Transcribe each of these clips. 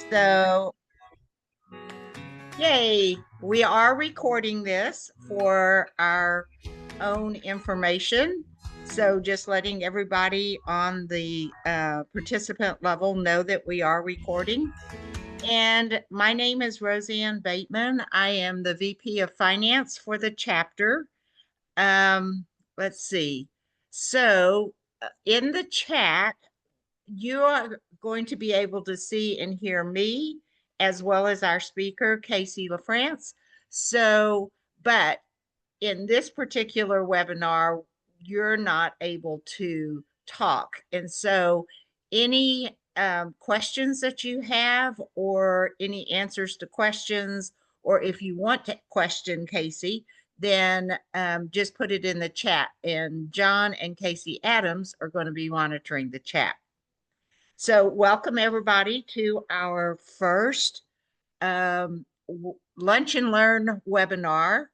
So, yay, we are recording this for our own information. So, just letting everybody on the participant level know that we are recording. And my name is Roseanne Bateman. I am the VP of Finance for the chapter. Um, let's see. So, in the chat, you are going to be able to see and hear me as well as our speaker, Casey LaFrance. So, but in this particular webinar, you're not able to talk. And so any questions that you have or any answers to questions, or if you want to question Casey, then just put it in the chat. And John and Casey Adams are going to be monitoring the chat. So welcome everybody to our first Lunch and Learn webinar.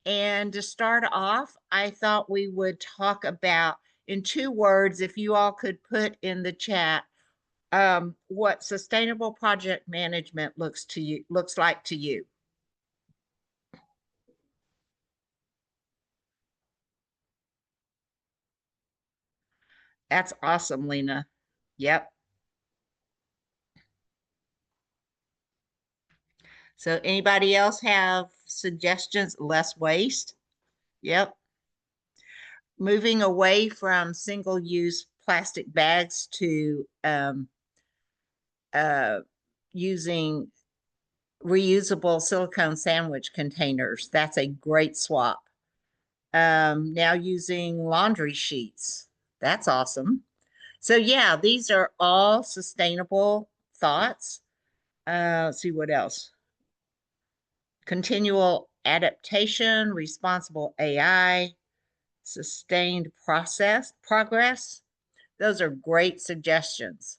And to start off, I thought we would talk about, in 2 words, if you all could put in the chat, what sustainable project management looks like to you. That's awesome, Lena. Yep. So anybody else have suggestions? Less waste? Yep. Moving away from single-use plastic bags to using reusable silicone sandwich containers. That's a great swap. Now using laundry sheets. That's awesome. So yeah, these are all sustainable thoughts. Let's see what else. Continual adaptation, responsible AI, sustained progress. Those are great suggestions.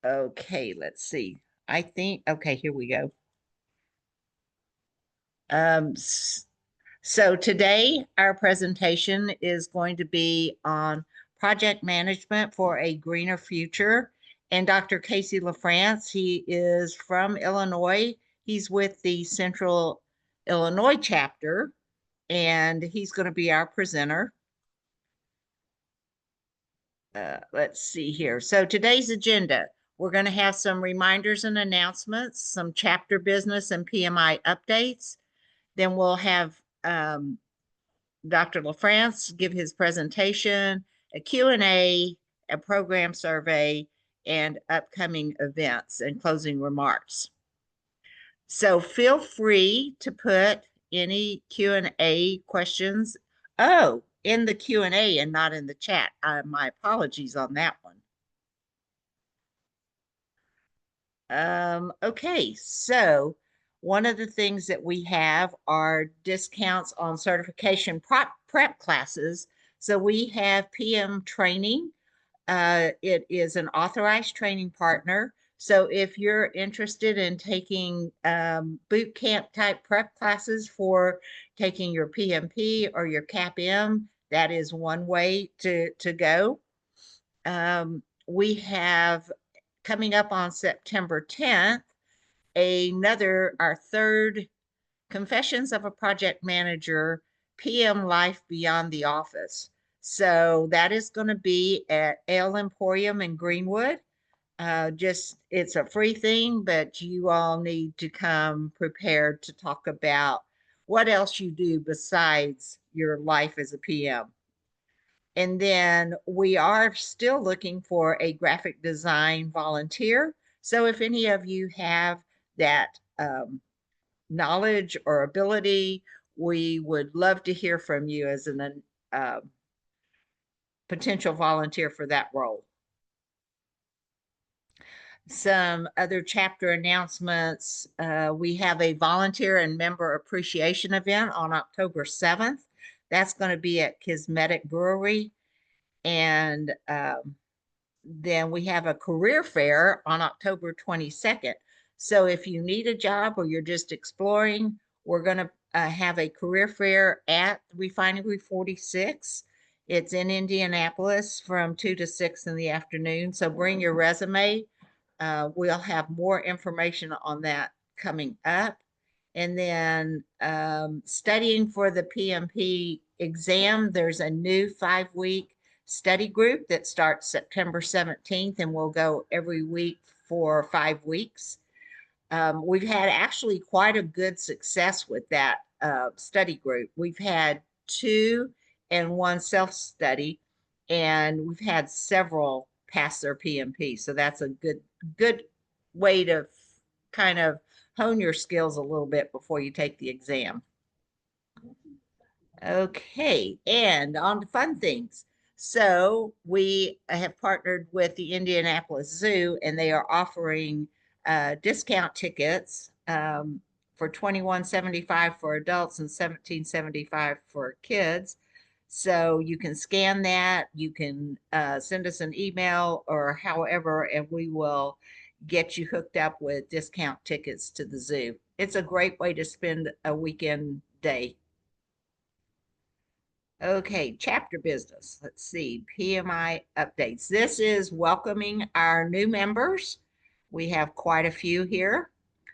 Okay, let's see. I think, okay, here we go. So today our presentation is going to be on project management for a greener future. And Dr. Casey LaFrance, he is from Illinois. He's with the Central Illinois chapter, and he's going to be our presenter. Let's see here. So today's agenda, we're going to have some reminders and announcements, some chapter business and PMI updates. Then we'll have Dr. LaFrance give his presentation, a Q&A, a program survey, and upcoming events and closing remarks. So feel free to put any Q&A questions. Oh, in the Q&A and not in the chat. My apologies on that one. Okay, so one of the things that we have are discounts on certification prep classes. So we have PM training. It is an authorized training partner. So if you're interested in taking boot camp type prep classes for taking your PMP or your CAP-M, that is one way to go. We have coming up on September 10th, our third Confessions of a Project Manager PM Life Beyond the Office. So that is going to be at Ale Emporium in Greenwood. It's a free thing, but you all need to come prepared to talk about what else you do besides your life as a PM. And then we are still looking for a graphic design volunteer. So if any of you have that knowledge or ability, we would love to hear from you as an potential volunteer for that role. Some other chapter announcements. We have a volunteer and member appreciation event on October 7th. That's going to be at Kismetic Brewery. And then we have a career fair on October 22nd. So if you need a job or you're just exploring, we're going to have a career fair at Refinery 46. It's in Indianapolis from 2 to 6 in the afternoon. So bring your resume. We'll have more information on that coming up. And then studying for the PMP exam, there's a new 5-week study group that starts September 17th and will go every week for 5 weeks. We've had actually quite a good success with that study group. We've had 2 and 1 self-study, and we've had several pass their PMP. So that's a good way to kind of hone your skills a little bit before you take the exam. Okay, and on to fun things. So we have partnered with the Indianapolis Zoo, and they are offering discount tickets for $21.75 for adults and $17.75 for kids. So you can scan that, you can send us an email or however, and we will get you hooked up with discount tickets to the zoo. It's a great way to spend a weekend day. Okay, chapter business. Let's see, PMI updates. This is welcoming our new members. We have quite a few here.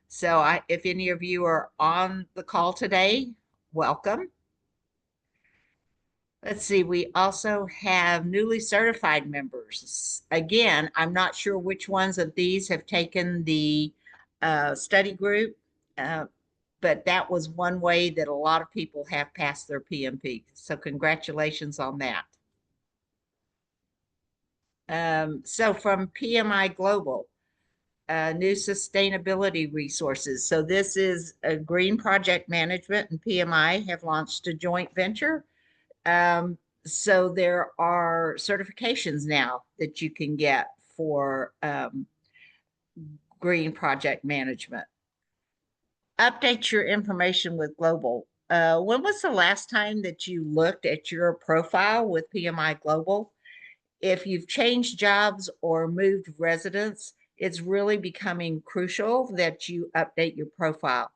So if any of you are on the call today, welcome. Let's see, we also have newly certified members. Again, I'm not sure which ones of these have taken the study group, but that was one way that a lot of people have passed their PMP. So congratulations on that. So from PMI Global, new sustainability resources. So this is a green project management and PMI have launched a joint venture. So there are certifications now that you can get for green project management. Update your information with Global. When was the last time that you looked at your profile with PMI Global? If you've changed jobs or moved residence, it's really becoming crucial that you update your profile.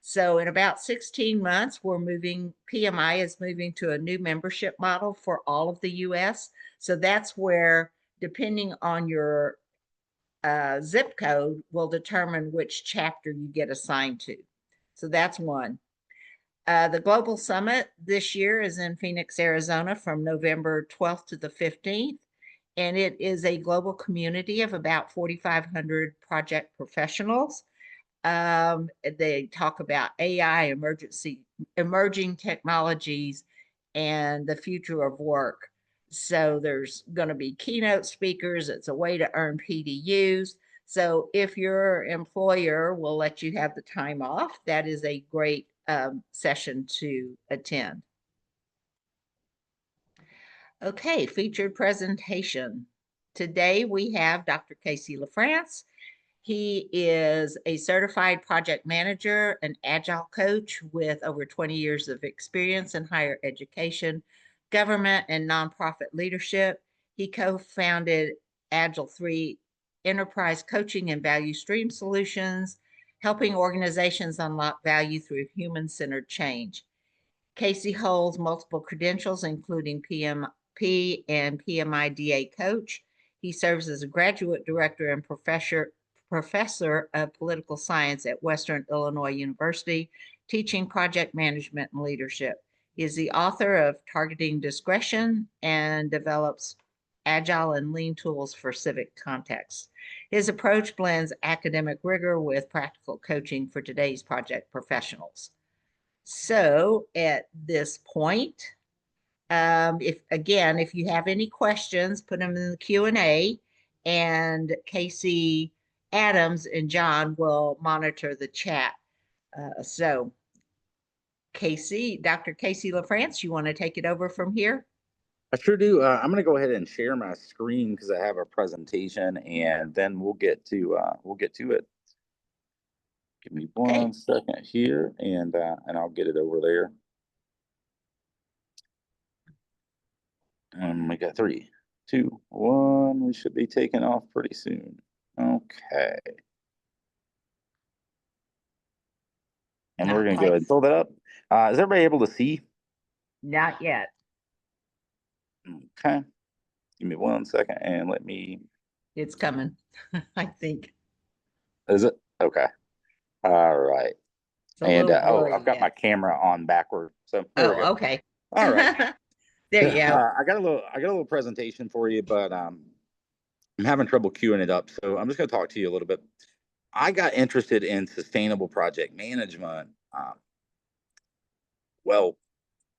So in about 16 months, PMI is moving to a new membership model for all of the US. So that's where, depending on your zip code, will determine which chapter you get assigned to. So that's one. The Global Summit this year is in Phoenix, Arizona from November 12th to the 15th. And it is a global community of about 4,500 project professionals. They talk about AI, emerging technologies, and the future of work. So there's going to be keynote speakers. It's a way to earn PDUs. So if your employer will let you have the time off, that is a great session to attend. Okay, featured presentation. Today we have Dr. Casey LaFrance. He is a certified project manager, an agile coach with over 20 years of experience in higher education, government, and nonprofit leadership. He co-founded Agile 3 Enterprise Coaching and Value Stream Solutions, helping organizations unlock value through human-centered change. Casey holds multiple credentials, including PMP and PMIDA coach. He serves as a graduate director and professor of political science at Western Illinois University, teaching project management and leadership. He is the author of Targeting Discretion and develops agile and lean tools for civic contexts. His approach blends academic rigor with practical coaching for today's project professionals. So at this point, if you have any questions, put them in the Q&A, and Casey Adams and John will monitor the chat. So Dr. Casey LaFrance, you want to take it over from here? I sure do. I'm going to go ahead and share my screen because I have a presentation, and then we'll get to it. Give me one second here, and I'll get it over there. We got 3, 2, 1. We should be taking off pretty soon. Okay. And we're going to go ahead and pull that up. Is everybody able to see? Not yet. Okay. Give me 1 second and let me. It's coming, I think. Is it? Okay. All right. It's a And little oh, I've blurry got my yet. camera on backward. So there we go. Oh, okay. All right. There you go. I got a little presentation for you, but I'm having trouble queuing it up. So I'm just going to talk to you a little bit. I got interested in sustainable project management. Well,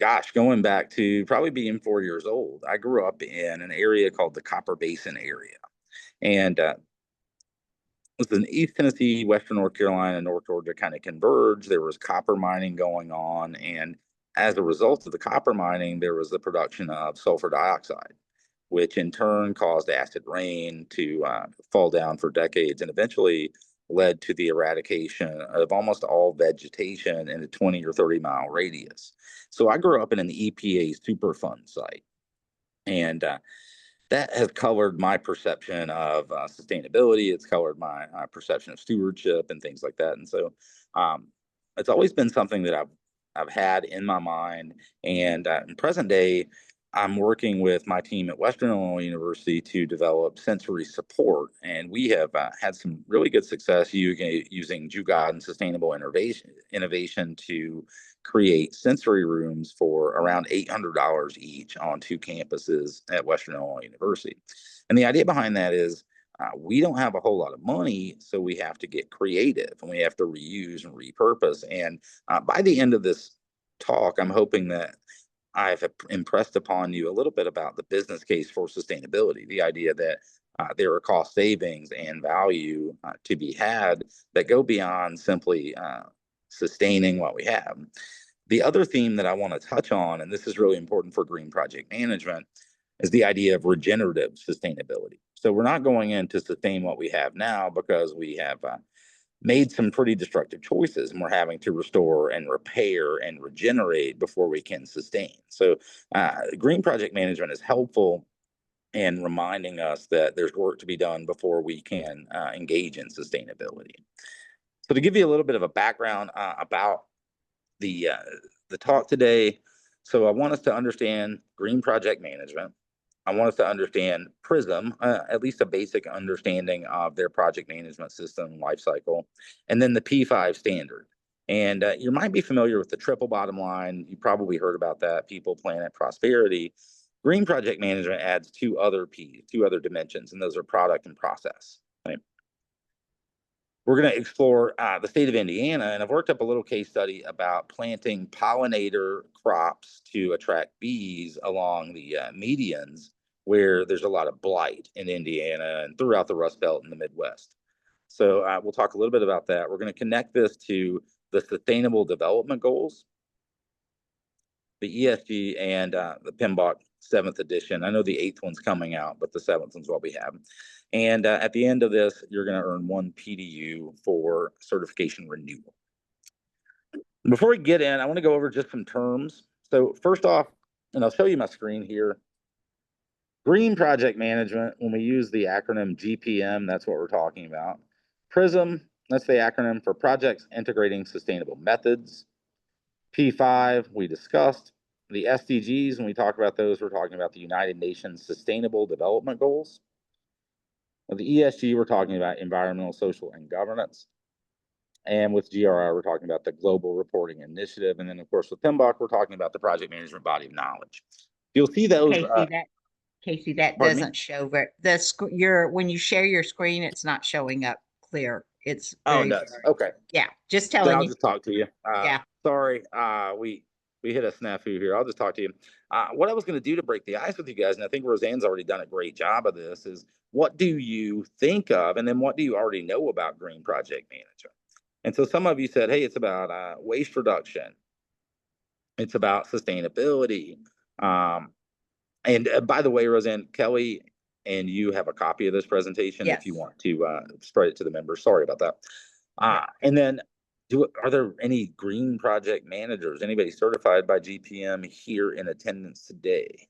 gosh, going back to probably being 4 years old. I grew up in an area called the Copper Basin area, and was in East Tennessee, Western North Carolina, North Georgia kind of converged. There was copper mining going on, and as a result of the copper mining, there was the production of sulfur dioxide, which in turn caused acid rain to fall down for decades and eventually led to the eradication of almost all vegetation in a 20 or 30 mile radius. So I grew up in an EPA Superfund site, and that has colored my perception of sustainability. It's colored my perception of stewardship and things like that. And so um, it's always been something that I've had in my mind. And in present day, I'm working with my team at Western Illinois University to develop sensory support, and we have had some really good success using Jugad and sustainable innovation to create sensory rooms for around $800 each on 2 campuses at Western Illinois University. And the idea behind that is we don't have a whole lot of money, so we have to get creative and we have to reuse and repurpose. And by the end of this talk, I'm hoping that I've impressed upon you a little bit about the business case for sustainability, the idea that there are cost savings and value to be had that go beyond simply sustaining what we have. The other theme that I want to touch on, and this is really important for green project management, is the idea of regenerative sustainability. So we're not going in to sustain what we have now because we have made some pretty destructive choices and we're having to restore and repair and regenerate before we can sustain. So green project management is helpful in reminding us that there's work to be done before we can engage in sustainability. So to give you a little bit of a background about the uh, the talk today, so I want us to understand green project management. I want us to understand PRiSM, at least a basic understanding of their project management system lifecycle, and then the P5 standard. And you might be familiar with the triple bottom line. You probably heard about that: people, planet, prosperity. Green project management adds two other P's, two other dimensions, and those are product and process. Right? We're going to explore the state of Indiana, and I've worked up a little case study about planting pollinator crops to attract bees along the medians where there's a lot of blight in Indiana and throughout the Rust Belt in the Midwest. So we'll talk a little bit about that. We're going to connect this to the Sustainable Development Goals, the ESG, and the PMBOK 7th edition. I know the 8th one's coming out, but the 7th one's what we have. And at the end of this, you're going to earn 1 PDU for certification renewal. Before we get in, I want to go over just some terms. So first off, and I'll show you my screen here. Green project management, when we use the acronym GPM, that's what we're talking about. PRiSM, that's the acronym for Projects Integrating Sustainable Methods. P5, we discussed. The SDGs, when we talk about those, we're talking about the United Nations Sustainable Development Goals. The ESG, we're talking about environmental, social, and governance. And with GRI, we're talking about the Global Reporting Initiative. And then, of course, with PMBOK, we're talking about the Project Management Body of Knowledge. You'll see those. Casey, that Pardon me? doesn't show your when you share your screen, it's not showing up clear. It's Oh, very no. blurry. Okay. Yeah, just Then telling I'll you. just talk to you. Yeah. Sorry, we hit a snafu here. I'll just talk to you. What I was going to do to break the ice with you guys, and I think Roseanne's already done a great job of this, is what do you think of, and then what do you already know about green project management? And so some of you said, hey, it's about waste reduction. It's about sustainability. And by the way, Roseanne, Kelly and you have a copy of this presentation if you Yes. want to spread it to the members. Sorry about that. Yeah. And then are there any green project managers, anybody certified by GPM here in attendance today?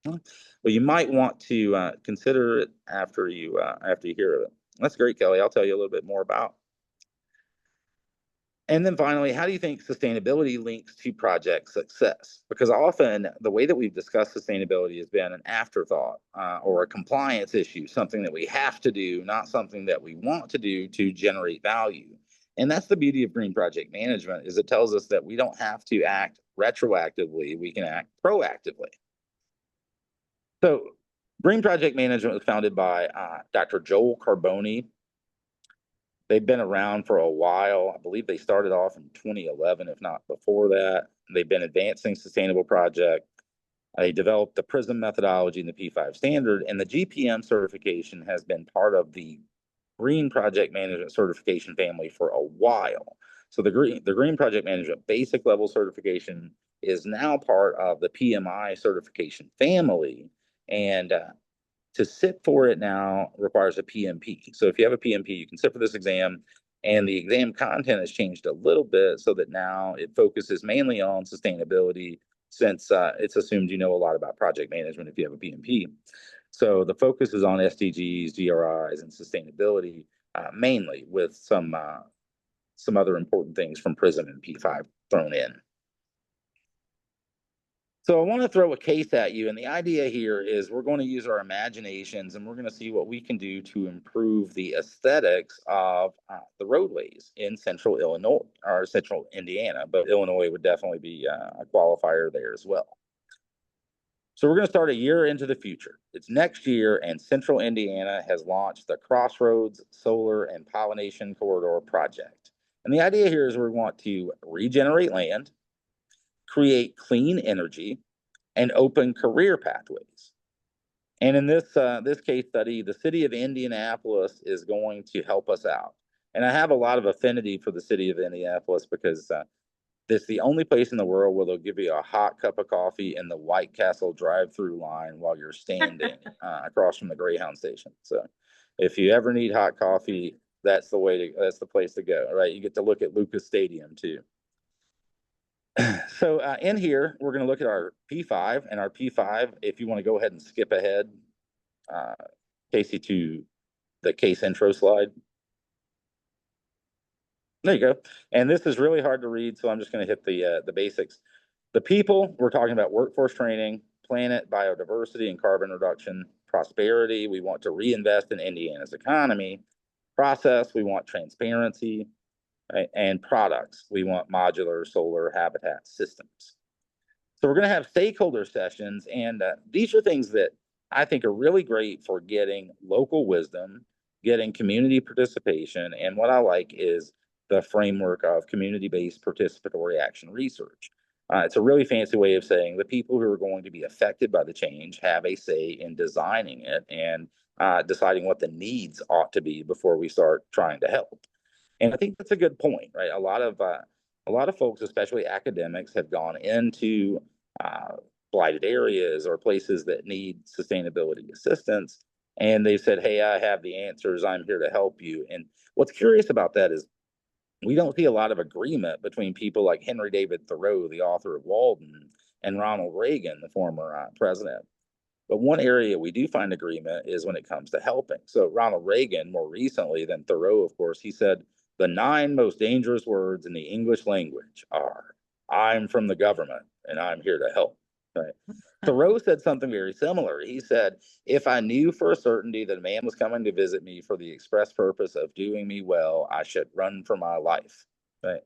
Well, you might want to consider it after you hear of it. That's great, Kelly. I'll tell you a little bit more about And then finally, how do you think sustainability links to project success? Because often the way that we've discussed sustainability has been an afterthought or a compliance issue, something that we have to do, not something that we want to do to generate value. And that's the beauty of green project management is it tells us that we don't have to act retroactively, we can act proactively. So green project management was founded by Dr. Joel Carboni. They've been around for a while. I believe they started off in 2011, if not before that. They've been advancing sustainable project. They developed the PRiSM methodology and the P5 standard, and the GPM certification has been part of the Green Project Management certification family for a while. So the Green Project Management basic level certification is now part of the PMI certification family, and to sit for it now requires a PMP. So if you have a PMP, you can sit for this exam, and the exam content has changed a little bit so that now it focuses mainly on sustainability since it's assumed you know a lot about project management if you have a PMP. So the focus is on SDGs, GRIs, and sustainability mainly with some other important things from PRiSM and P5 thrown in. So I want to throw a case at you, and the idea here is we're going to use our imaginations, and we're going to see what we can do to improve the aesthetics of the roadways in central Illinois or central Indiana, but Illinois would definitely be a qualifier there as well. So we're going to start a year into the future. It's next year, and central Indiana has launched the Crossroads Solar and Pollination Corridor Project. And the idea here is we want to regenerate land, create clean energy, and open career pathways. And in this case study, the city of Indianapolis is going to help us out. And I have a lot of affinity for the city of Indianapolis because it's the only place in the world where they'll give you a hot cup of coffee in the White Castle drive-through line while you're standing across from the Greyhound station. So if you ever need hot coffee, that's the place to go. Right? You get to look at Lucas Stadium too. So in here, we're going to look at our P5 and our P5. If you want to go ahead and skip ahead, Casey, to the case intro slide. There you go. And this is really hard to read, so I'm just going to hit the basics. The people, we're talking about workforce training, planet, biodiversity, and carbon reduction. Prosperity, we want to reinvest in Indiana's economy. Process, we want transparency. Right? And products, we want modular solar habitat systems. So we're going to have stakeholder sessions, and these are things that I think are really great for getting local wisdom, getting community participation, and what I like is the framework of community-based participatory action research. It's a really fancy way of saying the people who are going to be affected by the change have a say in designing it and deciding what the needs ought to be before we start trying to help. And I think that's a good point, right? A lot of folks, especially academics, have gone into blighted areas or places that need sustainability assistance, and they've said, "Hey, I have the answers. I'm here to help you." And what's curious about that is we don't see a lot of agreement between people like Henry David Thoreau, the author of Walden, and Ronald Reagan, the former president. But one area we do find agreement is when it comes to helping. So Ronald Reagan, more recently than Thoreau, of course, he said the 9 most dangerous words in the English language are "I'm from the government and I'm here to help." Right? Thoreau said something very similar. He said, "If I knew for a certainty that a man was coming to visit me for the express purpose of doing me well, I should run for my life." Right?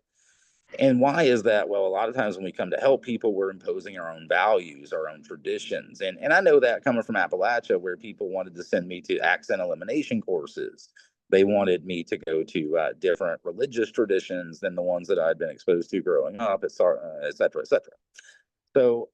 And why is that? Well, a lot of times when we come to help people, we're imposing our own values, our own traditions. And I know that coming from Appalachia, where people wanted to send me to accent elimination courses. They wanted me to go to different religious traditions than the ones that I'd been exposed to growing up, et cetera, et cetera, et cetera. So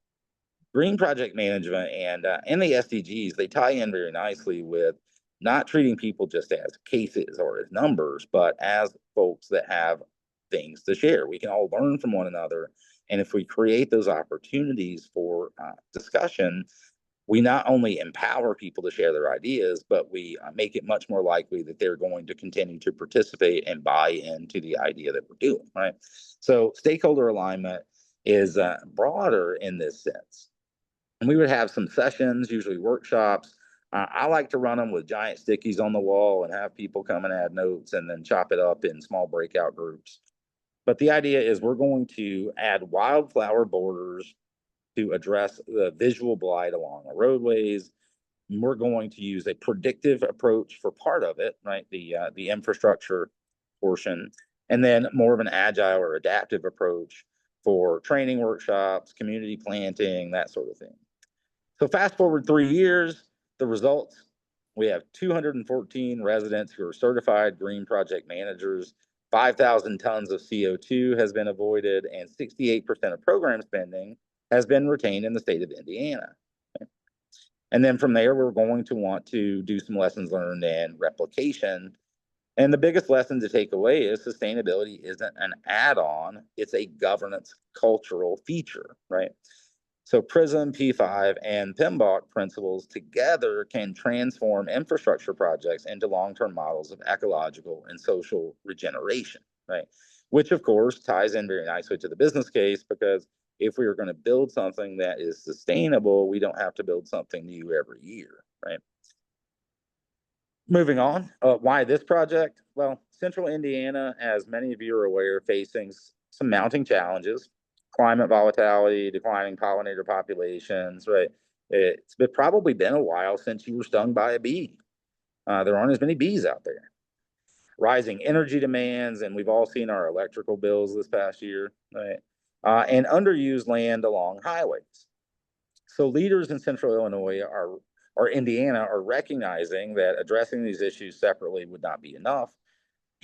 green project management and the SDGs, they tie in very nicely with not treating people just as cases or as numbers, but as folks that have things to share. We can all learn from one another. And if we create those opportunities for discussion, we not only empower people to share their ideas, but we make it much more likely that they're going to continue to participate and buy into the idea that we're doing, right? So stakeholder alignment is broader in this sense. And we would have some sessions, usually workshops. I like to run them with giant stickies on the wall and have people come and add notes and then chop it up in small breakout groups. But the idea is we're going to add wildflower borders to address the visual blight along the roadways. And we're going to use a predictive approach for part of it, right? The infrastructure portion, and then more of an agile or adaptive approach for training workshops, community planting, that sort of thing. So fast forward 3 years, the results, we have 214 residents who are certified green project managers, 5,000 tons of CO2 has been avoided, and 68% of program spending has been retained in the state of Indiana. Okay. And then from there, we're going to want to do some lessons learned and replication. And the biggest lesson to take away is sustainability isn't an add-on, it's a governance cultural feature, right? So PRiSM, P5, and PMBOK principles together can transform infrastructure projects into long-term models of ecological and social regeneration, right? Which of course ties in very nicely to the business case, because if we are going to build something that is sustainable, we don't have to build something new every year, right? Moving on, why this project? Well, Central Indiana, as many of you are aware, facing some mounting challenges, climate volatility, declining pollinator populations, right? It's probably been a while since you were stung by a bee. There aren't as many bees out there. Rising energy demands, and we've all seen our electrical bills this past year, right? And underused land along highways. So leaders in Central Illinois or Indiana are recognizing that addressing these issues separately would not be enough,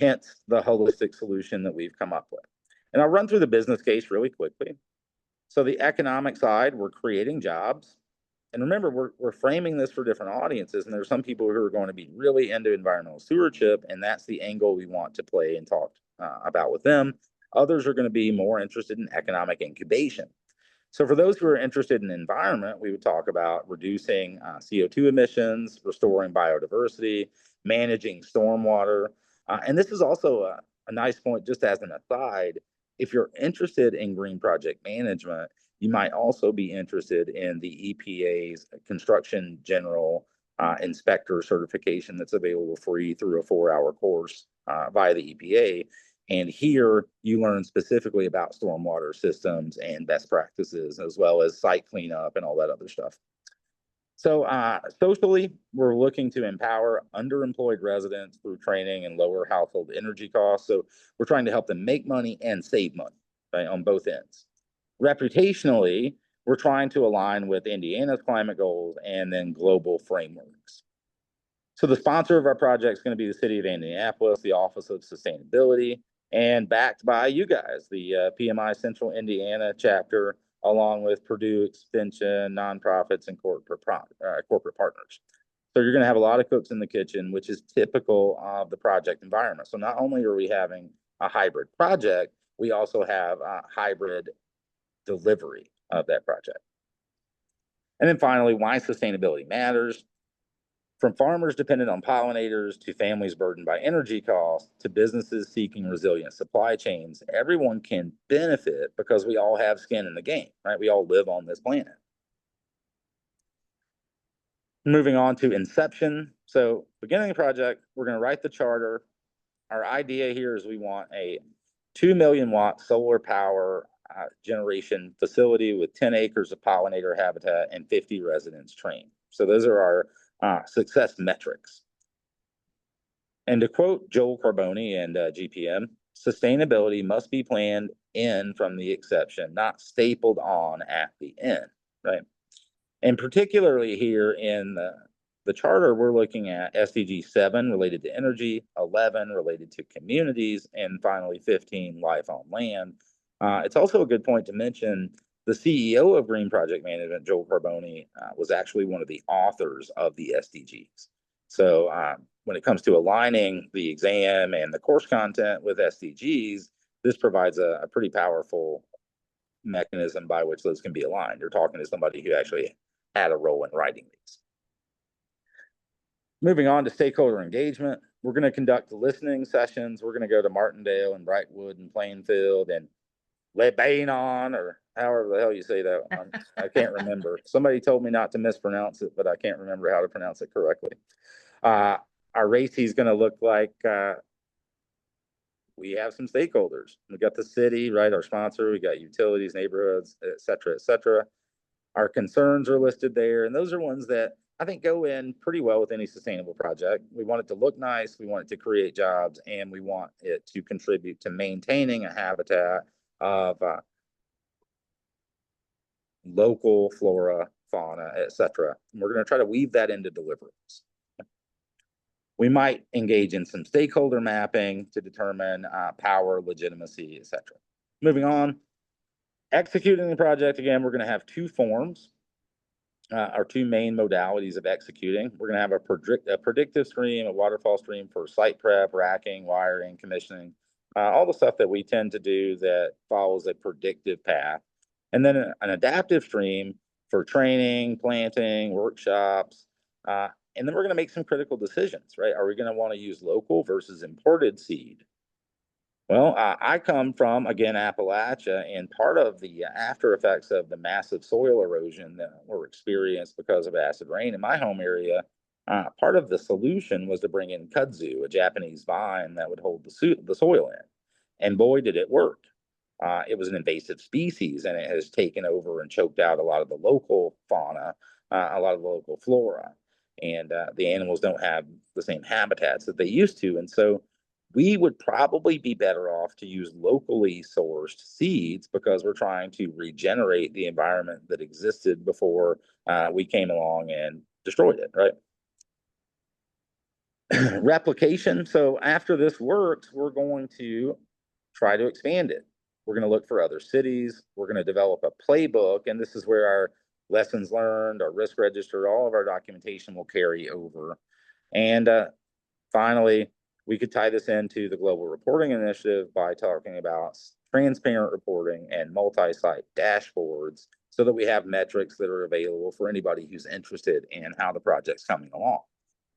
hence the holistic solution that we've come up with. And I'll run through the business case really quickly. So the economic side, we're creating jobs. And remember, we're framing this for different audiences, and there's some people who are going to be really into environmental stewardship, and that's the angle we want to play and talk about with them. Others are going to be more interested in economic incubation. So for those who are interested in environment, we would talk about reducing CO2 emissions, restoring biodiversity, managing stormwater. And this is also a nice point, just as an aside. If you're interested in green project management, you might also be interested in the EPA's construction general inspector certification that's available free through a 4-hour course via the EPA. And here you learn specifically about stormwater systems and best practices, as well as site cleanup and all that other stuff. So socially, we're looking to empower underemployed residents through training and lower household energy costs. So we're trying to help them make money and save money, right, on both ends. Reputationally, we're trying to align with Indiana's climate goals and then global frameworks. So the sponsor of our project is going to be the city of Indianapolis, the Office of Sustainability, and backed by you guys, the PMI Central Indiana chapter, along with Purdue Extension, nonprofits, and corporate partners. So you're going to have a lot of cooks in the kitchen, which is typical of the project environment. So not only are we having a hybrid project, we also have a hybrid delivery of that project. And then finally, why sustainability matters. From farmers dependent on pollinators to families burdened by energy costs to businesses seeking resilient supply chains, everyone can benefit because we all have skin in the game, right? We all live on this planet. Moving on to inception. So beginning the project, we're going to write the charter. Our idea here is we want a 2 million watt solar power generation facility with 10 acres of pollinator habitat and 50 residents trained. So those are our success metrics. And to quote Joel Carboni and GPM, sustainability must be planned in from the exception, not stapled on at the end, right? And particularly here in the charter, we're looking at SDG 7 related to energy, 11 related to communities, and finally 15 life on land. It's also a good point to mention the CEO of Green Project Management, Joel Carboni, was actually one of the authors of the SDGs. So when it comes to aligning the exam and the course content with SDGs, this provides a pretty powerful mechanism by which those can be aligned. You're talking to somebody who actually had a role in writing these. Moving on to stakeholder engagement, we're going to conduct listening sessions. We're going to go to Martindale and Brightwood and Plainfield and Lebanon, or however the hell you say that. I can't remember. Somebody told me not to mispronounce it, but I can't remember how to pronounce it correctly. Our RACI is going to look like we have some stakeholders. We got the city, right, our sponsor, we got utilities, neighborhoods, et cetera, et cetera. Our concerns are listed there, and those are ones that I think go in pretty well with any sustainable project. We want it to look nice, we want it to create jobs, and we want it to contribute to maintaining a habitat of local flora, fauna, etc. We're going to try to weave that into deliverables. We might engage in some stakeholder mapping to determine power, legitimacy, etc. Moving on, executing the project, again, we're going to have two forms. Our two main modalities of executing. We're going to have a predictive stream, a waterfall stream for site prep, racking, wiring, commissioning, all the stuff that we tend to do that follows a predictive path. And then an adaptive stream for training, planting, workshops. And then we're going to make some critical decisions, right? Are we going to want to use local versus imported seed? Well, I come from, again, Appalachia, and part of the after effects of the massive soil erosion that were experienced because of acid rain in my home area, part of the solution was to bring in kudzu, a Japanese vine that would hold the soil in. And boy, did it work. It was an invasive species, and it has taken over and choked out a lot of the local fauna, a lot of the local flora. And the animals don't have the same habitats that they used to. And so we would probably be better off to use locally sourced seeds because we're trying to regenerate the environment that existed before we came along and destroyed it, right? Replication. So after this works, we're going to try to expand it. We're going to look for other cities. We're going to develop a playbook, and this is where our lessons learned, our risk register, all of our documentation will carry over. And finally, we could tie this into the Global Reporting Initiative by talking about transparent reporting and multi-site dashboards so that we have metrics that are available for anybody who's interested in how the project's coming along.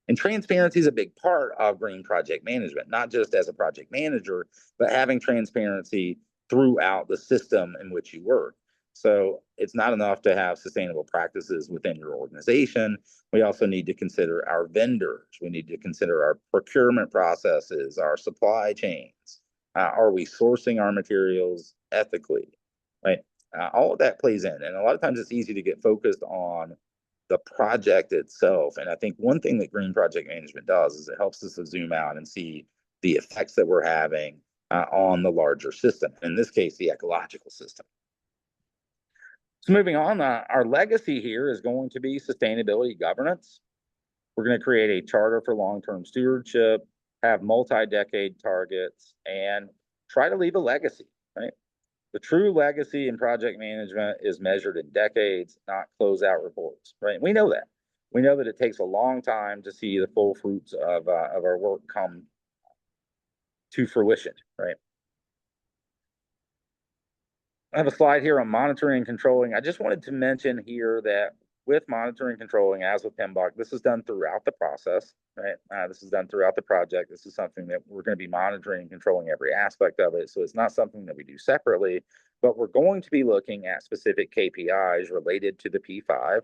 And transparency is a big part of green project management, not just as a project manager, but having transparency throughout the system in which you work. So it's not enough to have sustainable practices within your organization. We also need to consider our vendors. We need to consider our procurement processes, our supply chains. Are we sourcing our materials ethically, right? All of that plays in. And a lot of times it's easy to get focused on the project itself. And I think one thing that green project management does is it helps us to zoom out and see the effects that we're having on the larger system, in this case, the ecological system. So moving on, our legacy here is going to be sustainability governance. We're going to create a charter for long-term stewardship, have multi-decade targets, and try to leave a legacy, right? The true legacy in project management is measured in decades, not closeout reports, right? We know that. We know that it takes a long time to see the full fruits of our work come to fruition, right? I have a slide here on monitoring and controlling. I just wanted to mention here that with monitoring and controlling, as with PMBOK, this is done throughout the process, right? This is done throughout the project. This is something that we're going to be monitoring and controlling every aspect of it. So it's not something that we do separately, but we're going to be looking at specific KPIs related to the P5.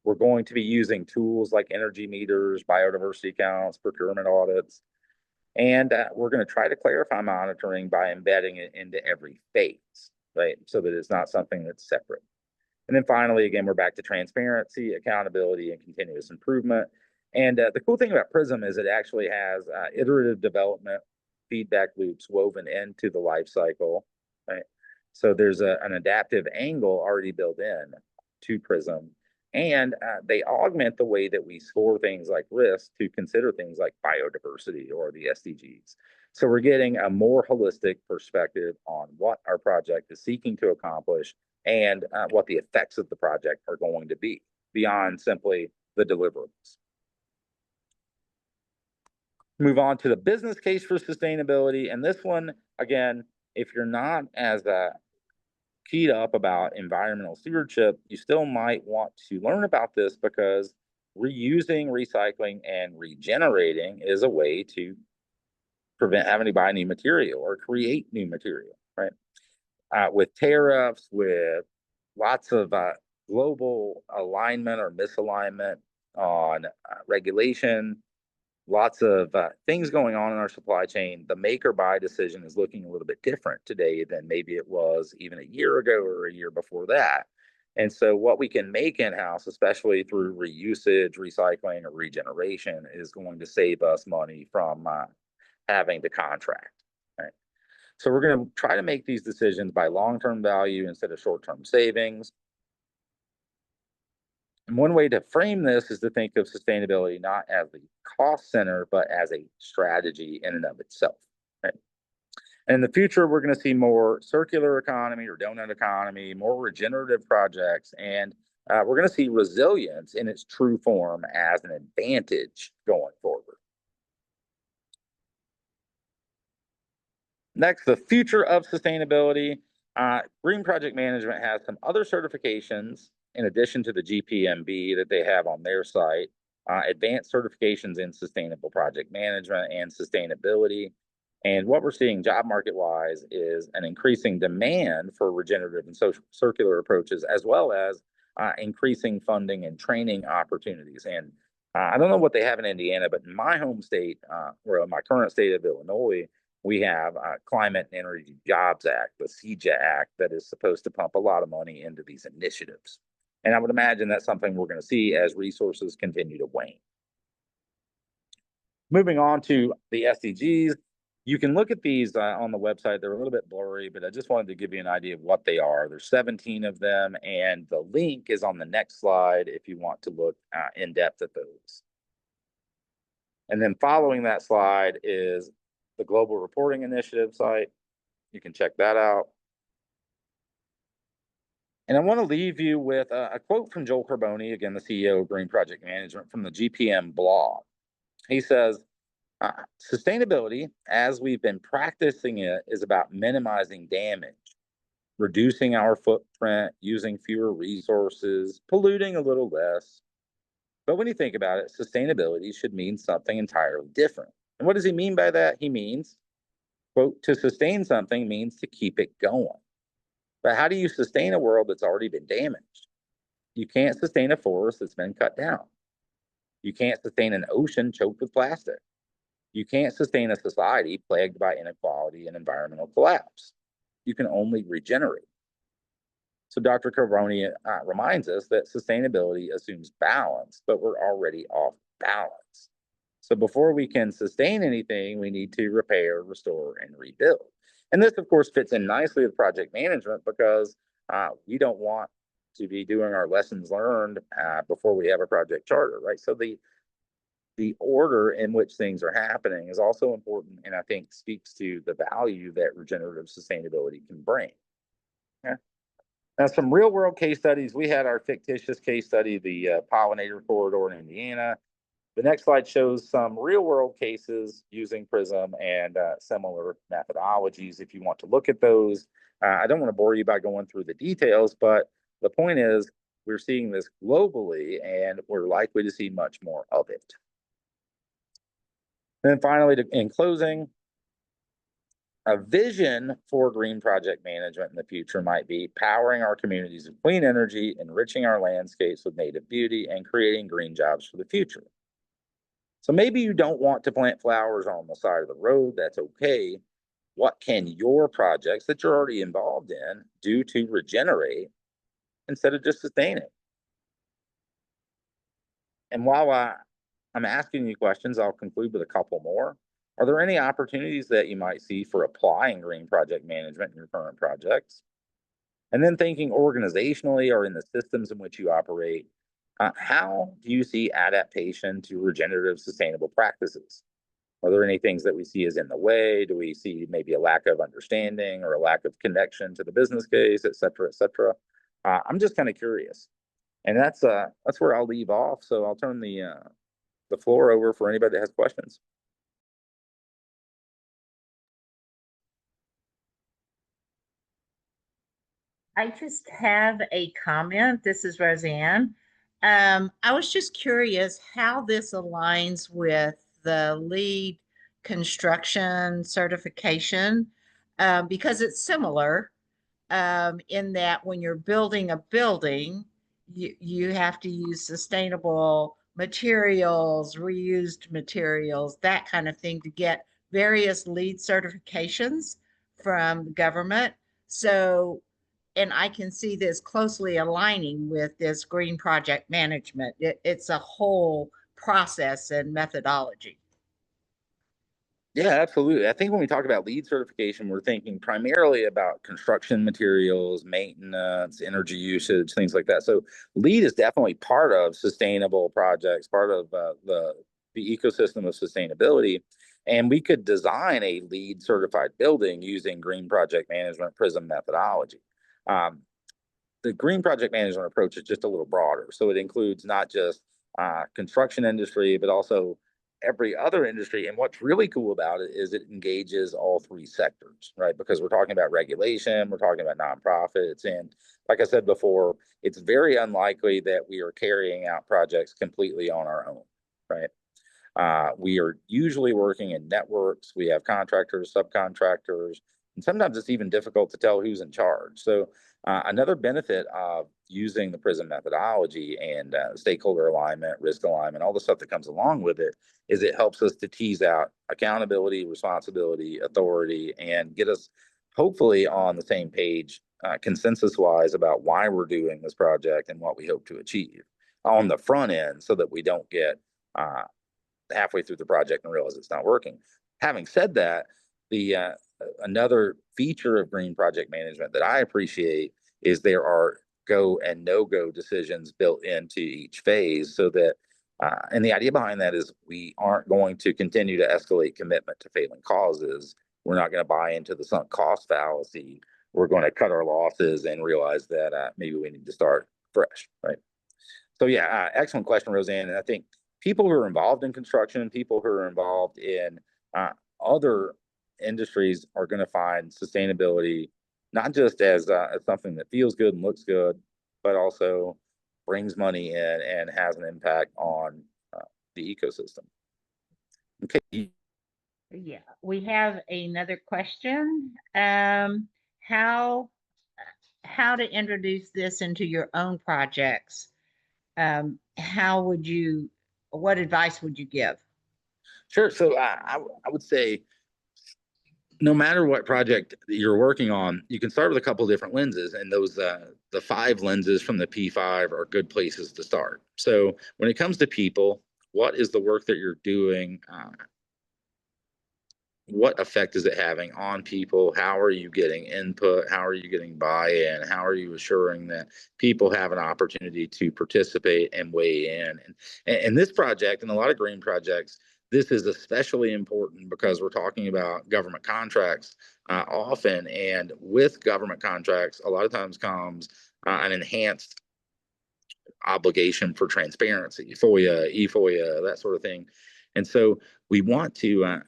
We're going to be using tools like energy meters, biodiversity counts, procurement audits, and we're going to try to clarify monitoring by embedding it into every phase, right? So that it's not something that's separate. And then finally, again, we're back to transparency, accountability, and continuous improvement. And the cool thing about PRiSM is it actually has iterative development feedback loops woven into the life cycle, right? So there's an adaptive angle already built in to PRiSM. And they augment the way that we score things like risk to consider things like biodiversity or the SDGs. So we're getting a more holistic perspective on what our project is seeking to accomplish and what the effects of the project are going to be beyond simply the deliverables. Move on to the business case for sustainability. And this one, again, if you're not as keyed up about environmental stewardship, you still might want to learn about this because reusing, recycling, and regenerating is a way to prevent having to buy new material or create new material, right? With tariffs, with lots of global alignment or misalignment on regulation, lots of things going on in our supply chain. The make or buy decision is looking a little bit different today than maybe it was even a year ago or a year before that. And so, what we can make in house, especially through reusage, recycling, or regeneration, is going to save us money from having to contract. Right? So, we're going to try to make these decisions by long term value instead of short term savings. And one way to frame this is to think of sustainability not as the cost center, but as a strategy in and of itself. Right? And in the future, we're going to see more circular economy or donut economy, more regenerative projects, and we're going to see resilience in its true form as an advantage going forward. Next, the future of sustainability. Green project management has some other certifications in addition to the GPM-b that they have on their site, advanced certifications in sustainable project management and sustainability. And what we're seeing job market wise is an increasing demand for regenerative and social circular approaches, as well as increasing funding and training opportunities. And I don't know what they have in Indiana, but in my home state, or my current state of Illinois, we have Climate and Energy Jobs Act, the CEJA Act, that is supposed to pump a lot of money into these initiatives. And I would imagine that's something we're going to see as resources continue to wane. Moving on to the SDGs, you can look at these on the website. They're a little bit blurry, but I just wanted to give you an idea of what they are. There's 17 of them, and the link is on the next slide if you want to look in depth at those. And then following that slide is the Global Reporting Initiative site. You can check that out. And I want to leave you with a quote from Joel Carboni, again, the CEO of Green Project Management, from the GPM blog. He says, sustainability, as we've been practicing it, is about minimizing damage, reducing our footprint, using fewer resources, polluting a little less. But when you think about it, sustainability should mean something entirely different. And what does he mean by that? He means, quote, to sustain something means to keep it going. But how do you sustain a world that's already been damaged? You can't sustain a forest that's been cut down. You can't sustain an ocean choked with plastic. You can't sustain a society plagued by inequality and environmental collapse. You can only regenerate. So Dr. Carboni reminds us that sustainability assumes balance, but we're already off balance. So before we can sustain anything, we need to repair, restore, and rebuild. And this, of course, fits in nicely with project management because we don't want to be doing our lessons learned before we have a project charter, right? So the order in which things are happening is also important, and I think speaks to the value that regenerative sustainability can bring. Yeah. Now, some real world case studies. We had our fictitious case study, the pollinator corridor in Indiana. The next slide shows some real world cases using PRiSM and similar methodologies if you want to look at those. I don't want to bore you by going through the details, but the point is we're seeing this globally and we're likely to see much more of it. And then finally, in closing, a vision for green project management in the future might be powering our communities with clean energy, enriching our landscapes with native beauty, and creating green jobs for the future. So maybe you don't want to plant flowers on the side of the road. That's okay. What can your projects that you're already involved in do to regenerate instead of just sustain it? And while I'm asking you questions, I'll conclude with a couple more. Are there any opportunities that you might see for applying green project management in your current projects? And then thinking organizationally or in the systems in which you operate, how do you see adaptation to regenerative sustainable practices? Are there any things that we see as in the way? Do we see maybe a lack of understanding or a lack of connection to the business case, et cetera, et cetera? I'm just kind of curious. And that's where I'll leave off. So I'll turn the floor over for anybody that has questions. I just have a comment. This is Roseanne. I was just curious how this aligns with the lead construction certification because it's similar in that when you're building a building, you have to use sustainable materials, reused materials, that kind of thing, to get various LEED certifications from the government. So, and I can see this closely aligning with this green project management. It's a whole process and methodology. Yeah, absolutely. I think when we talk about LEED certification, we're thinking primarily about construction materials, maintenance, energy usage, things like that. So LEED is definitely part of sustainable projects, part of the ecosystem of sustainability. And we could design a LEED certified building using green project management PRiSM methodology. Um, the green project management approach is just a little broader. So it includes not just construction industry, but also every other industry. And what's really cool about it is it engages all three sectors, right? Because we're talking about regulation, we're talking about nonprofits. And like I said before, it's very unlikely that we are carrying out projects completely on our own, right? We are usually working in networks. We have contractors, subcontractors, and sometimes it's even difficult to tell who's in charge. So another benefit of using the PRiSM methodology and stakeholder alignment, risk alignment, all the stuff that comes along with it is it helps us to tease out accountability, responsibility, authority, and get us hopefully on the same page consensus-wise about why we're doing this project and what we hope to achieve on the front end so that we don't get halfway through the project and realize it's not working. Having said that, the another feature of green project management that I appreciate is there are go and no go decisions built into each phase so that and the idea behind that is we aren't going to continue to escalate commitment to failing causes. We're not going to buy into the sunk cost fallacy. We're going to cut our losses and realize that maybe we need to start fresh, right? So yeah, excellent question, Roseanne. And I think people who are involved in construction, people who are involved in other industries are going to find sustainability not just as something that feels good and looks good, but also brings money in and has an impact on the ecosystem. Okay. Yeah, we have another question. How to introduce this into your own projects? How would you, what advice would you give? Sure. So I would say no matter what project you're working on, you can start with a couple of different lenses, and those the 5 lenses from the P5 are good places to start. So when it comes to people, what is the work that you're doing? What effect is it having on people? How are you getting input? How are you getting buy-in? How are you assuring that people have an opportunity to participate and weigh in? And this project and a lot of green projects, this is especially important because we're talking about government contracts often. And with government contracts, a lot of times comes an enhanced obligation for transparency, FOIA, eFOIA, that sort of thing. And so we want to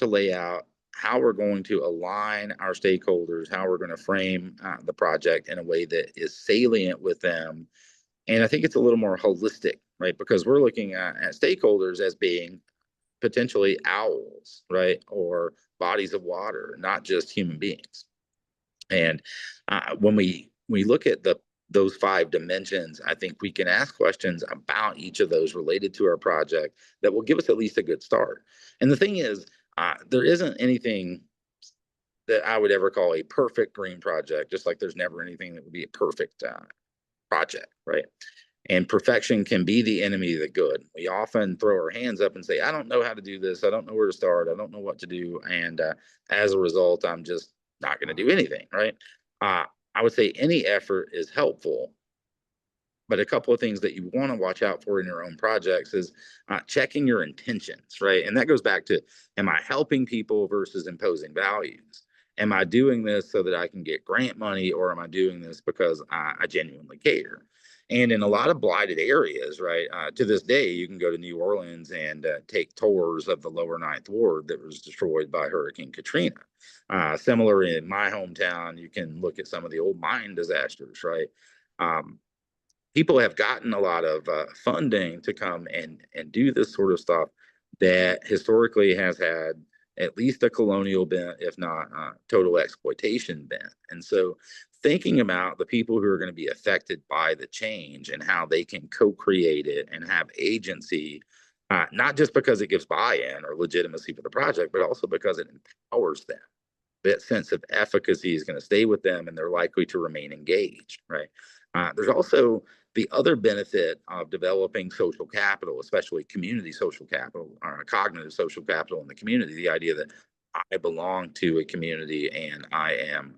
lay out how we're going to align our stakeholders, how we're going to frame the project in a way that is salient with them. And I think it's a little more holistic, right? Because we're looking at stakeholders as being potentially owls, right? Or bodies of water, not just human beings. And when we look at those 5 dimensions, I think we can ask questions about each of those related to our project that will give us at least a good start. And the thing is, there isn't anything that I would ever call a perfect green project, just like there's never anything that would be a perfect project, right? And perfection can be the enemy of the good. We often throw our hands up and say, I don't know how to do this. I don't know where to start. I don't know what to do. And as a result, I'm just not going to do anything, right? Uh, I would say any effort is helpful, but a couple of things that you want to watch out for in your own projects is checking your intentions, right? And that goes back to, am I helping people versus imposing values? Am I doing this so that I can get grant money, or am I doing this because I genuinely care? And in a lot of blighted areas, right, to this day, you can go to New Orleans and take tours of the lower Ninth Ward that was destroyed by Hurricane Katrina. Similar in my hometown, you can look at some of the old mine disasters, right? People have gotten a lot of funding to come and do this sort of stuff that historically has had at least a colonial bent, if not total exploitation bent. And so thinking about the people who are going to be affected by the change and how they can co-create it and have agency, not just because it gives buy-in or legitimacy for the project, but also because it empowers them. That sense of efficacy is going to stay with them and they're likely to remain engaged, right? There's also the other benefit of developing social capital, especially community social capital, or cognitive social capital in the community, the idea that I belong to a community and I am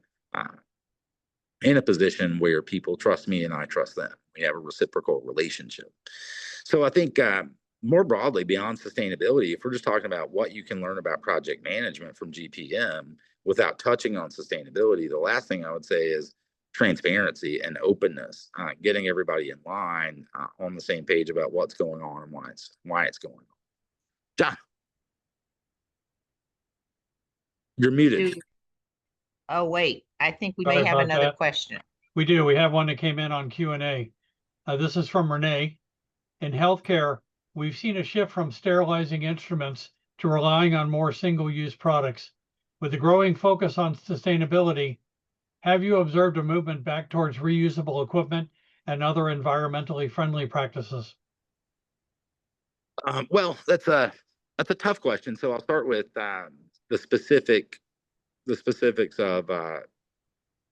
in a position where people trust me and I trust them. We have a reciprocal relationship. So I think more broadly, beyond sustainability, if we're just talking about what you can learn about project management from GPM without touching on sustainability, the last thing I would say is transparency and openness, getting everybody in line on the same page about what's going on and why it's going on. John, you're muted. Oh, wait, I think we Sorry may have about another that. question. We do. We have one that came in on Q&A. This is from Renee. In healthcare, we've seen a shift from sterilizing instruments to relying on more single-use products. With the growing focus on sustainability, have you observed a movement back towards reusable equipment and other environmentally friendly practices? Well, that's a tough question. So I'll start with the specifics of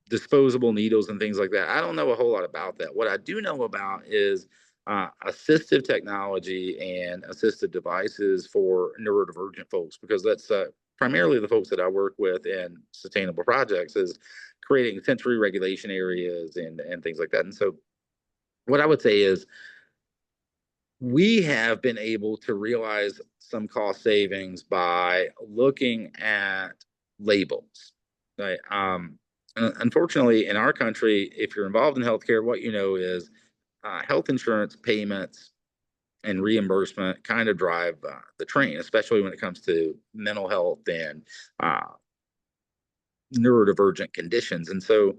disposable needles and things like that. I don't know a whole lot about that. What I do know about is assistive technology and assistive devices for neurodivergent folks, because that's primarily the folks that I work with in sustainable projects, is creating sensory regulation areas and things like that. And so what I would say is we have been able to realize some cost savings by looking at labels, right? Unfortunately, in our country, if you're involved in healthcare, what you know is health insurance payments and reimbursement kind of drive the train, especially when it comes to mental health and neurodivergent conditions. And so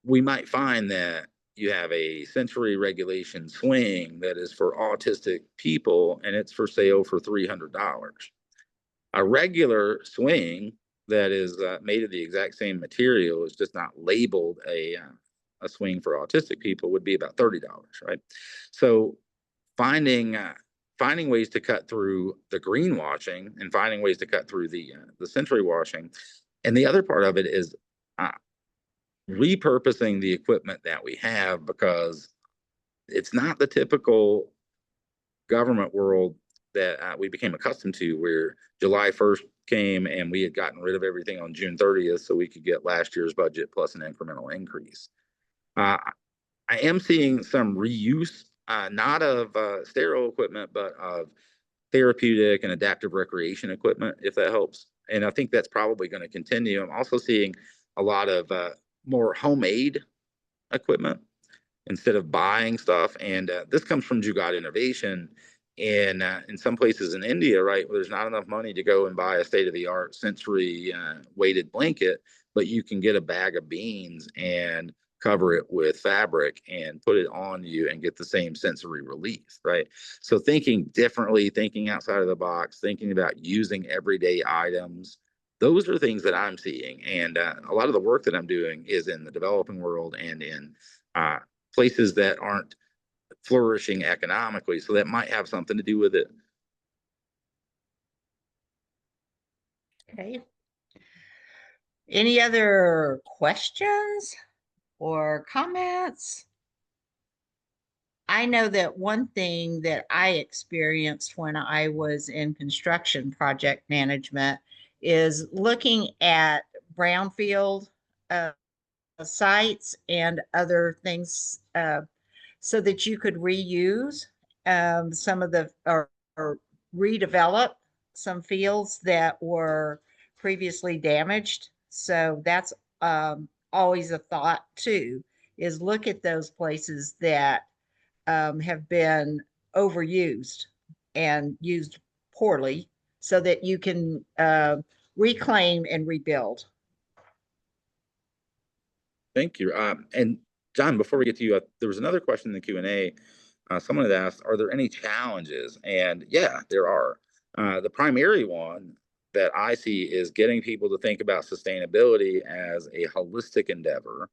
we might find that you have a sensory regulation swing that is for autistic people and it's for sale for $300. A regular swing that is made of the exact same material, is just not labeled a swing for autistic people, would be about $30, right? So finding ways to cut through the greenwashing and finding ways to cut through the sensory washing. And the other part of it is repurposing the equipment that we have, because it's not the typical government world that we became accustomed to, where July 1st came and we had gotten rid of everything on June 30th so we could get last year's budget plus an incremental increase. I am seeing some reuse, not of sterile equipment, but of therapeutic and adaptive recreation equipment, if that helps. And I think that's probably going to continue. I'm also seeing a lot of more homemade equipment instead of buying stuff. And this comes from Jugaad Innovation. In some places in India, right, where there's not enough money to go and buy a state-of-the-art sensory weighted blanket, but you can get a bag of beans and cover it with fabric and put it on you and get the same sensory relief, right? So thinking differently, thinking outside of the box, thinking about using everyday items, those are things that I'm seeing. And a lot of the work that I'm doing is in the developing world and in places that aren't flourishing economically. So that might have something to do with it. Okay. Any other questions or comments? I know that one thing that I experienced when I was in construction project management is looking at brownfield sites and other things so that you could reuse some of the or redevelop some fields that were previously damaged. So that's always a thought too, is look at those places that have been overused and used poorly so that you can reclaim and rebuild. Thank you. And John, before we get to you, there was another question in the Q&A. Someone had asked, are there any challenges? And yeah, there are. The primary one that I see is getting people to think about sustainability as a holistic endeavor,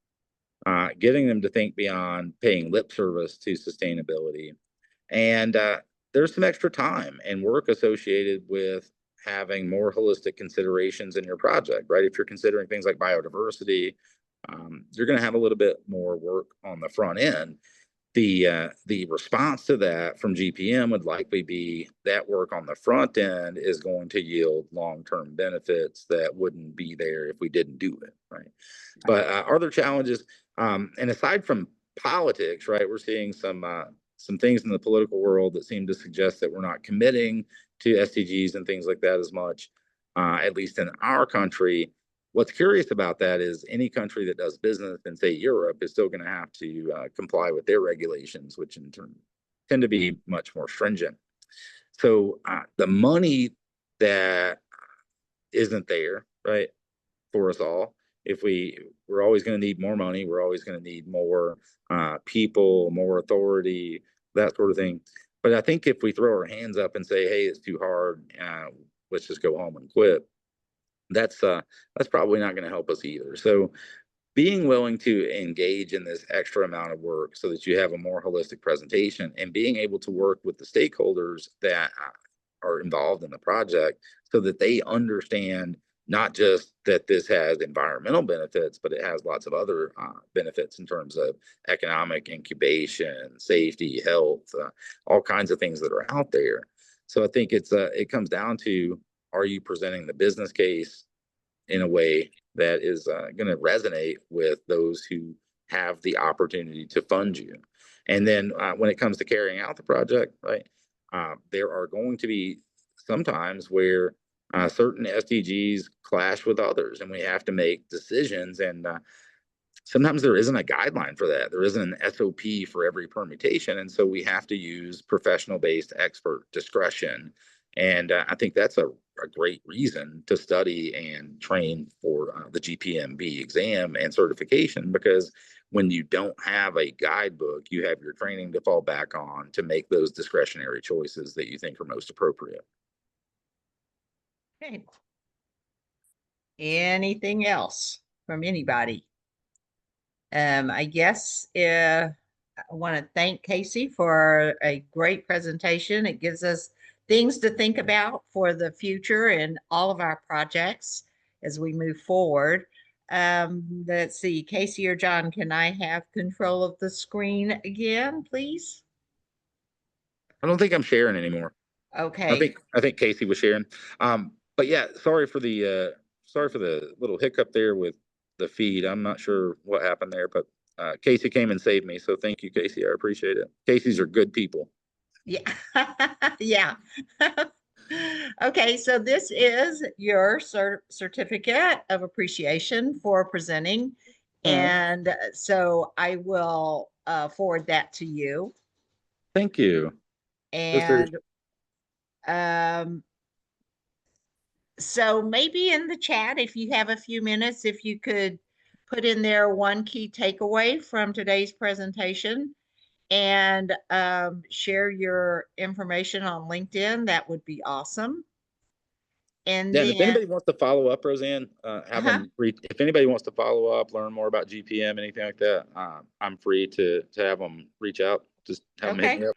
getting them to think beyond paying lip service to sustainability. And there's some extra time and work associated with having more holistic considerations in your project, right? If you're considering things like biodiversity, you're going to have a little bit more work on the front end. The response to that from GPM would likely be that work on the front end is going to yield long-term benefits that wouldn't be there if we didn't do it, right? But other challenges, and aside from politics, right, we're seeing some things in the political world that seem to suggest that we're not committing to SDGs and things like that as much, at least in our country. What's curious about that is any country that does business in, say, Europe is still going to have to comply with their regulations, which in turn tend to be much more stringent. So the money that isn't there, right, for us all, if we're always going to need more money, we're always going to need more people, more authority, that sort of thing. But I think if we throw our hands up and say, hey, it's too hard, let's just go home and quit, that's probably not going to help us either. So being willing to engage in this extra amount of work so that you have a more holistic presentation, and being able to work with the stakeholders that are involved in the project so that they understand not just that this has environmental benefits, but it has lots of other benefits in terms of economic incubation, safety, health, all kinds of things that are out there. So I think it comes down to, are you presenting the business case in a way that is going to resonate with those who have the opportunity to fund you? And then when it comes to carrying out the project, right, there are going to be sometimes where certain SDGs clash with others, and we have to make decisions. And sometimes there isn't a guideline for that. There isn't an SOP for every permutation. And so we have to use professional-based expert discretion. And I think that's a great reason to study and train for the GPM-b exam and certification, because when you don't have a guidebook, you have your training to fall back on to make those discretionary choices that you think are most appropriate. Okay. Anything else from anybody? I guess I want to thank Casey for a great presentation. It gives us things to think about for the future and all of our projects as we move forward. Let's see, Casey or John, can I have control of the screen again, please? I don't think I'm sharing anymore. Okay. I think Casey was sharing. But yeah, sorry for the little hiccup there with the feed. I'm not sure what happened there, but Casey came and saved me. So thank you, Casey. I appreciate it. Casey's are good people. Yeah. Yeah. Okay, so this is your certificate of appreciation for presenting. And so I will forward that to you. Thank you. And so maybe in the chat, if you have a few minutes, if you could put in there one key takeaway from today's presentation and share your information on LinkedIn, that would be awesome. And yeah, then, and if anybody wants to follow up, Roseanne, if anybody wants to follow up, learn more about GPM, anything like that, I'm free to have them reach out. Just have them hit me up.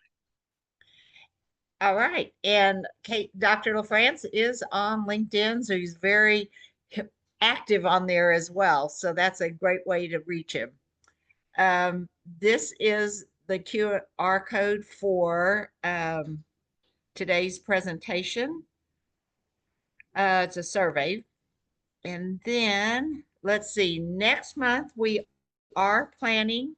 All right. And Dr. LaFrance is on LinkedIn, so he's very active on there as well. So that's a great way to reach him. This is the QR code for today's presentation. It's a survey. And then let's see, next month we are planning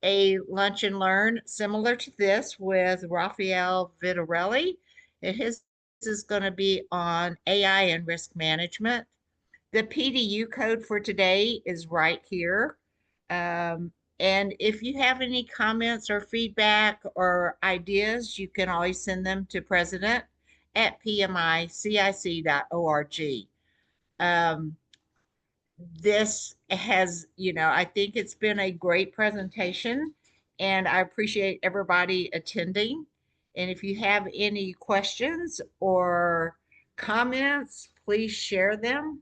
a lunch and learn similar to this with Raphael Vitarelli. And his is going to be on AI and risk management. The PDU code for today is right here. And if you have any comments or feedback or ideas, you can always send them to president@pmicic.org. This has, I think it's been a great presentation, and I appreciate everybody attending. And if you have any questions or comments, please share them.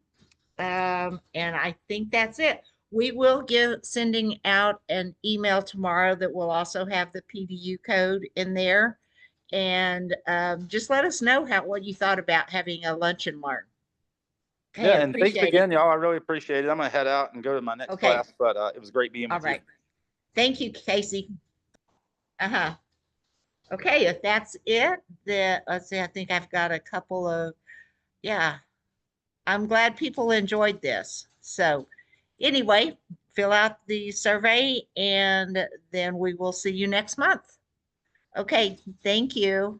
And I think that's it. We will sending out an email tomorrow that will also have the PDU code in there. And just let us know what you thought about having a lunch and learn. Okay, Yeah, and thanks appreciate again, it. y'all. I really appreciate it. I'm gonna head out and go to my next Okay. class, but it was great being All with you. right. Thank you, Casey. Uh-huh. Okay, if that's it, then let's see, I think I've got a couple of, yeah. I'm glad people enjoyed this. So anyway, fill out the survey and then we will see you next month. Okay, thank you.